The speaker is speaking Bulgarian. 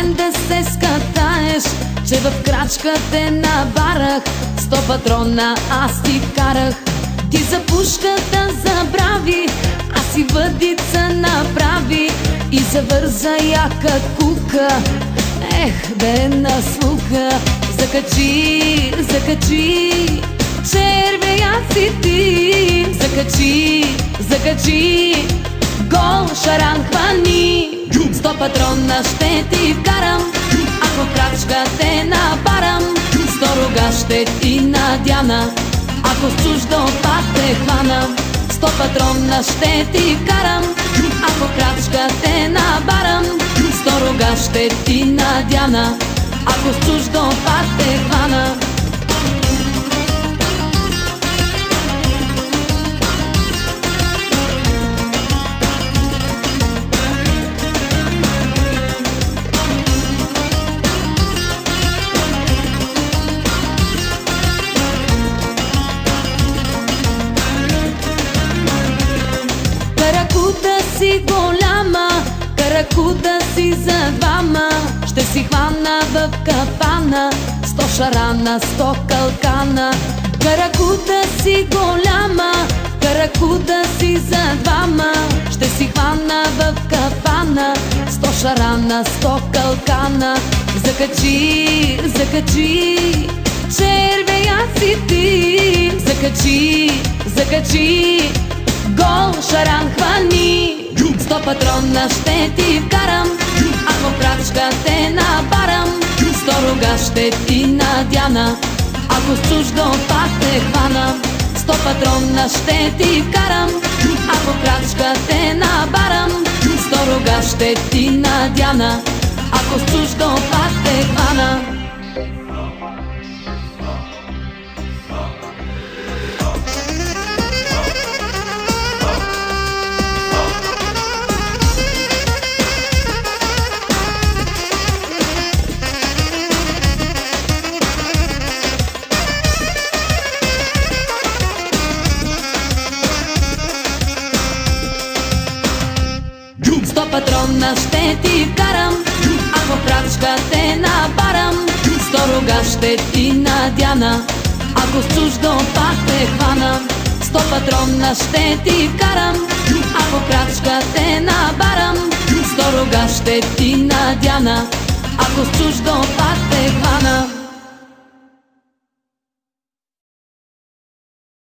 мен да се скатаеш, че в крачка те набарах, 100 патрона аз ти карах. Ти за пушката забрави, аз си въдица направи и завърза яка кука. Ех, бе на слуха, закачи, закачи, червея си ти. Закачи, закачи, гол шаран хвани, 100 патрона ще ти вкарам, ако крачка те набарам, 100 рога ще ти надяна, ако с чуждо пак те хвана. 100 патрона ще ти вкарам, ако крачка те набарам, 100 рога ще ти надяна, ако с чуждо пак те хвана. Каракута си голяма, каракута си за двама, ще си хвана в капана, 100 шарана, 100 калкана. Каракута си голяма, каракута си за двама, ще си хвана в капана, 100 шарана, 100 калкана. Закачи, закачи, червея си ти. Закачи, закачи, гол шаран хвани, 100 патрона ще ти вкарам, ако крачка те набарам, 100 рога ще ти надяна, ако с чуждо пак те хвана. 100 патрона ще ти вкарам, ако крачка те набарам, 100 рога ще ти надяна, ако с чуждо пак те хвана. Патрона ще ти вкарам, ако крачка те набарам, 100 рога ще ти надяна, ако с чуждо пак те хвана. 100 патрона ще ти вкарам, ако крачка те набарам, 100 рога ще ти надяна, ако с чуждо пак те хвана.